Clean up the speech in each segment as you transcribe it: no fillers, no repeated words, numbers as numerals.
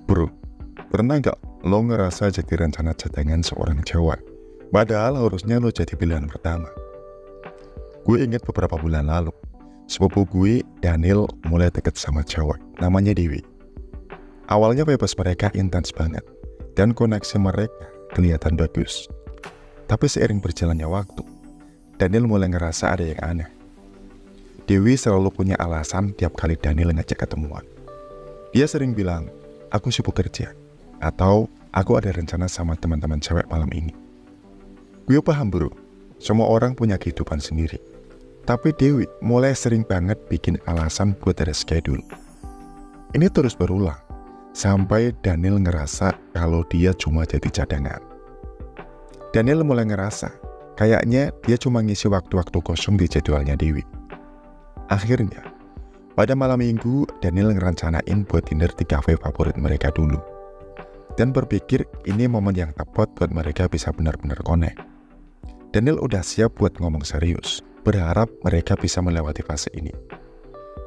Bro, pernah nggak lo ngerasa jadi rencana cadangan seorang cewek? Padahal harusnya lo jadi pilihan pertama. Gue inget beberapa bulan lalu, sepupu gue, Daniel, mulai deket sama cewek, namanya Dewi. Awalnya bebas mereka intens banget, dan koneksi mereka kelihatan bagus. Tapi seiring berjalannya waktu, Daniel mulai ngerasa ada yang aneh. Dewi selalu punya alasan tiap kali Daniel ngajak ketemuan. Dia sering bilang, aku sibuk kerja, atau aku ada rencana sama teman-teman cewek malam ini. Gue paham bro, semua orang punya kehidupan sendiri. Tapi Dewi mulai sering banget bikin alasan buat ada schedule. Ini terus berulang, sampai Daniel ngerasa kalau dia cuma jadi cadangan. Daniel mulai ngerasa, kayaknya dia cuma ngisi waktu-waktu kosong di jadwalnya Dewi. Akhirnya, pada malam minggu, Daniel ngerencanain buat dinner di cafe favorit mereka dulu. Dan berpikir ini momen yang tepat buat mereka bisa benar-benar connect. Daniel udah siap buat ngomong serius, berharap mereka bisa melewati fase ini.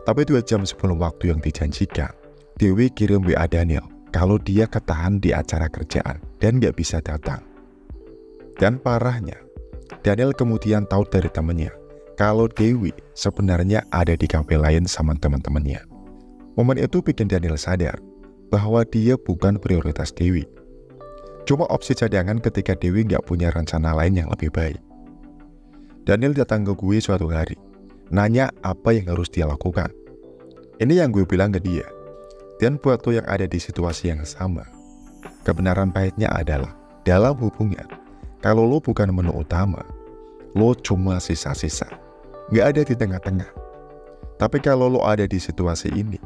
Tapi 2 jam sebelum waktu yang dijanjikan, Dewi kirim WA Daniel kalau dia ketahan di acara kerjaan dan gak bisa datang. Dan parahnya, Daniel kemudian tahu dari temennya kalau Dewi sebenarnya ada di kafe lain sama teman-temannya. Momen itu bikin Daniel sadar bahwa dia bukan prioritas Dewi. Cuma opsi cadangan ketika Dewi nggak punya rencana lain yang lebih baik. Daniel datang ke gue suatu hari, nanya apa yang harus dia lakukan. Ini yang gue bilang ke dia. Dan buat lo yang ada di situasi yang sama, kebenaran pahitnya adalah dalam hubungan, kalau lo bukan menu utama, lo cuma sisa-sisa. Nggak ada di tengah-tengah. Tapi kalau lo ada di situasi ini,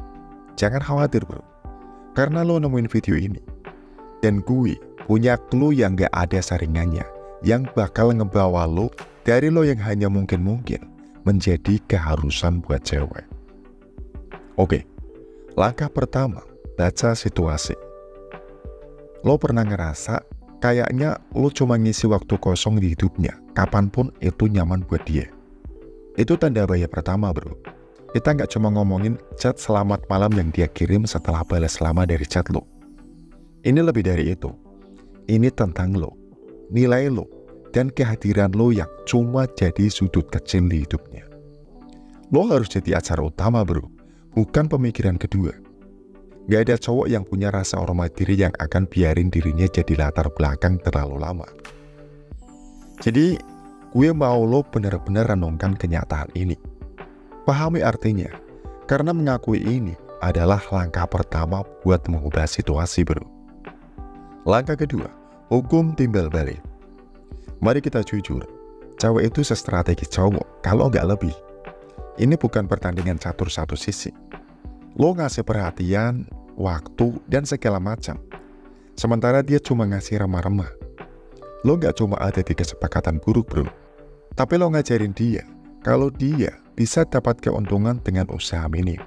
jangan khawatir bro. Karena lo nemuin video ini. Dan gue punya clue yang gak ada saringannya, yang bakal ngebawa lo dari lo yang hanya mungkin-mungkin menjadi keharusan buat cewek. Oke, langkah pertama, baca situasi. Lo pernah ngerasa kayaknya lo cuma ngisi waktu kosong di hidupnya, kapanpun itu nyaman buat dia. Itu tanda bahaya pertama bro. Kita nggak cuma ngomongin chat selamat malam yang dia kirim setelah balas lama dari chat lo. Ini lebih dari itu. Ini tentang lo, nilai lo, dan kehadiran lo yang cuma jadi sudut kecil di hidupnya. Lo harus jadi acara utama bro, bukan pemikiran kedua. Gak ada cowok yang punya rasa hormat diri yang akan biarin dirinya jadi latar belakang terlalu lama. Jadi, gue mau lo benar-benar renungkan kenyataan ini. Pahami artinya, karena mengakui ini adalah langkah pertama buat mengubah situasi bro. Langkah kedua, hukum timbal balik. Mari kita jujur, cewek itu sestrategis cowok, kalau nggak lebih. Ini bukan pertandingan catur satu sisi. Lo ngasih perhatian, waktu, dan segala macam. Sementara dia cuma ngasih remah-remah. Lo nggak cuma ada di kesepakatan buruk bro, tapi lo ngajarin dia kalau dia bisa dapat keuntungan dengan usaha minim.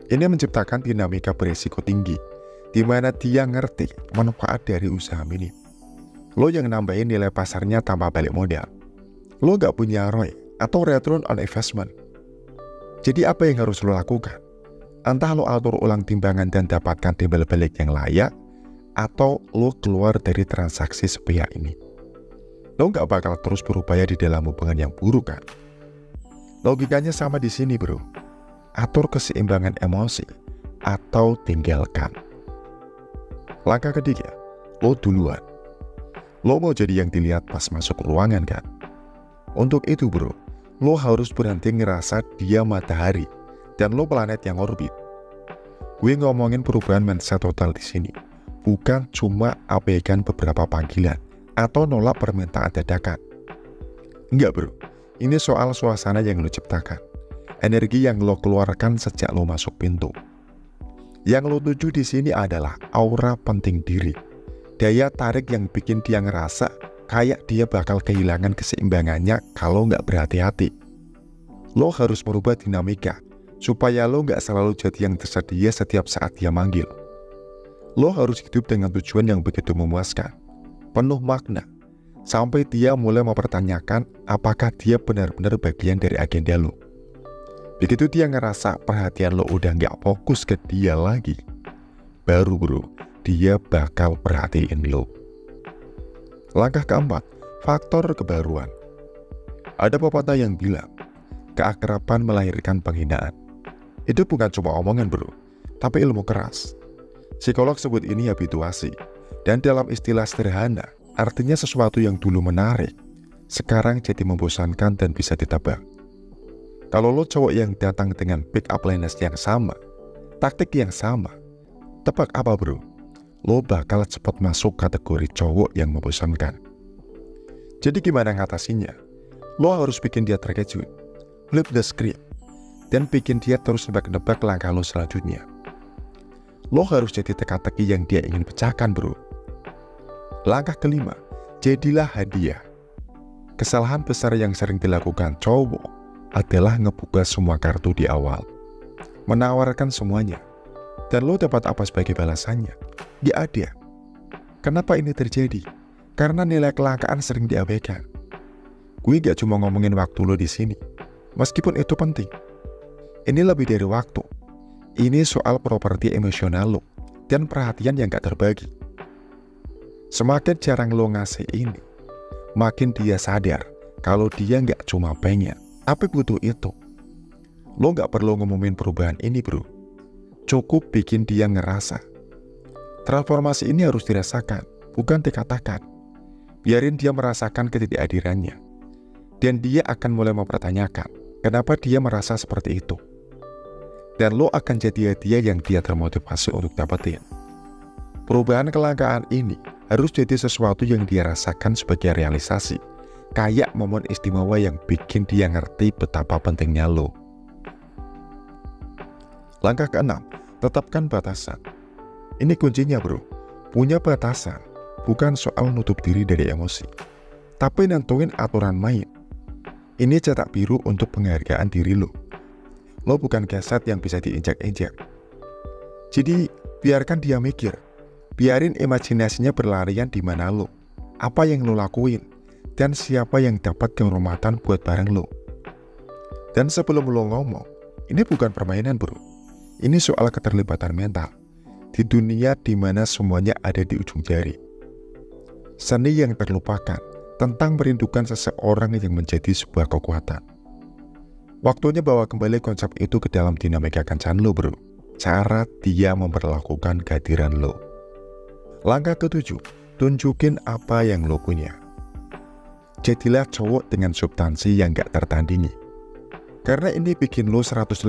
Ini menciptakan dinamika berisiko tinggi, di mana dia ngerti manfaat dari usaha minim. Lo yang nambahin nilai pasarnya tanpa balik modal. Lo nggak punya ROI atau return on investment. Jadi apa yang harus lo lakukan? Entah lo atur ulang timbangan dan dapatkan timbal balik yang layak, atau lo keluar dari transaksi sepihak ini. Lo nggak bakal terus berupaya di dalam hubungan yang buruk kan? Logikanya sama di sini bro. Atur keseimbangan emosi atau tinggalkan. Langkah ketiga, lo duluan. Lo mau jadi yang dilihat pas masuk ruangan kan? Untuk itu bro, lo harus berhenti ngerasa dia matahari dan lo planet yang orbit. Gue ngomongin perubahan mindset total di sini, bukan cuma abaikan beberapa panggilan atau nolak permintaan dadakan. Enggak bro, ini soal suasana yang lo ciptakan, energi yang lo keluarkan sejak lo masuk pintu. Yang lo tuju di sini adalah aura penting diri, daya tarik yang bikin dia ngerasa kayak dia bakal kehilangan keseimbangannya kalau nggak berhati-hati. Lo harus merubah dinamika, supaya lo nggak selalu jadi yang tersedia setiap saat dia manggil. Lo harus hidup dengan tujuan yang begitu memuaskan, penuh makna, sampai dia mulai mempertanyakan apakah dia benar-benar bagian dari agenda lo. Begitu dia ngerasa perhatian lo udah nggak fokus ke dia lagi, baru bro, dia bakal perhatiin lo. Langkah keempat, faktor kebaruan. Ada pepatah yang bilang, keakraban melahirkan penghinaan. Itu bukan cuma omongan bro, tapi ilmu keras. Psikolog sebut ini habituasi, dan dalam istilah sederhana, artinya sesuatu yang dulu menarik, sekarang jadi membosankan dan bisa ditebak. Kalau lo cowok yang datang dengan pick up lines yang sama, taktik yang sama, tebak apa bro? Lo bakal cepat masuk kategori cowok yang membosankan. Jadi gimana ngatasinya? Lo harus bikin dia terkejut, flip the script, dan bikin dia terus nebak-nebak langkah lo selanjutnya. Lo harus jadi teka-teki yang dia ingin pecahkan bro. Langkah kelima, jadilah hadiah. Kesalahan besar yang sering dilakukan cowok adalah ngebuka semua kartu di awal, menawarkan semuanya, dan lo dapat apa sebagai balasannya? Gak ada. Kenapa ini terjadi? Karena nilai kelangkaan sering diabaikan. Gue gak cuma ngomongin waktu lo di sini, meskipun itu penting. Ini lebih dari waktu. Ini soal properti emosional lo dan perhatian yang gak terbagi. Semakin jarang lo ngasih ini, makin dia sadar kalau dia gak cuma pengen, tapi butuh itu. Lo gak perlu ngumumin perubahan ini bro, cukup bikin dia ngerasa. Transformasi ini harus dirasakan, bukan dikatakan. Biarin dia merasakan ketidakhadirannya, dan dia akan mulai mempertanyakan kenapa dia merasa seperti itu. Dan lo akan jadi hadiah yang dia termotivasi untuk dapetin. Perubahan kelangkaan ini harus jadi sesuatu yang dia rasakan sebagai realisasi, kayak momen istimewa yang bikin dia ngerti betapa pentingnya lo. Langkah keenam, tetapkan batasan. Ini kuncinya bro, punya batasan bukan soal nutup diri dari emosi, tapi nentuin aturan main. Ini cetak biru untuk penghargaan diri lo. Lo bukan keset yang bisa diinjak-injak. Jadi biarkan dia mikir, biarin imajinasinya berlarian di mana lo, apa yang lo lakuin, dan siapa yang dapat kehormatan buat bareng lo. Dan sebelum lo ngomong, ini bukan permainan bro, ini soal keterlibatan mental di dunia di mana semuanya ada di ujung jari. Seni yang terlupakan tentang merindukan seseorang yang menjadi sebuah kekuatan. Waktunya bawa kembali konsep itu ke dalam dinamika kencan lo bro, cara dia memperlakukan kehadiran lo. Langkah ketujuh, tunjukin apa yang lo punya. Jadilah cowok dengan substansi yang gak tertandingi, karena ini bikin lo 150%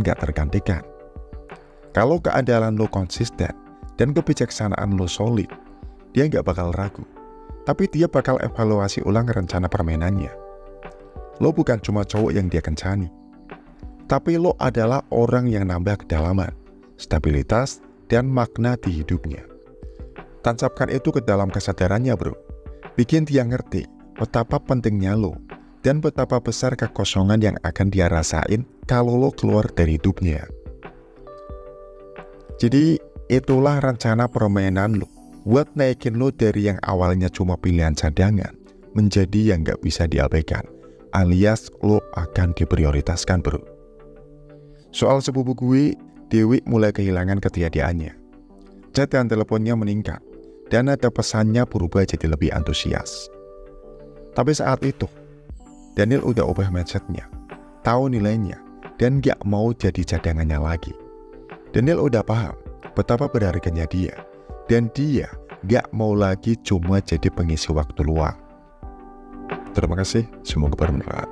gak tergantikan. Kalau keandalan lo konsisten dan kebijaksanaan lo solid, dia gak bakal ragu, tapi dia bakal evaluasi ulang rencana permainannya. Lo bukan cuma cowok yang dia kencani, tapi lo adalah orang yang nambah kedalaman, stabilitas, dan makna di hidupnya. Tancapkan itu ke dalam kesadarannya bro, bikin dia ngerti betapa pentingnya lo, dan betapa besar kekosongan yang akan dia rasain kalau lo keluar dari hidupnya. Jadi itulah rencana permainan lo, buat naikin lo dari yang awalnya cuma pilihan cadangan, menjadi yang gak bisa diabaikan, alias lo akan diprioritaskan bro. Soal sepupu gue, Dewi mulai kehilangan ketiadaannya. Chat dan teleponnya meningkat, dan ada pesannya berubah jadi lebih antusias. Tapi saat itu, Daniel udah ubah mindsetnya, tahu nilainya, dan gak mau jadi cadangannya lagi. Daniel udah paham betapa berharganya dia, dan dia gak mau lagi cuma jadi pengisi waktu luang. Terima kasih, semoga bermanfaat.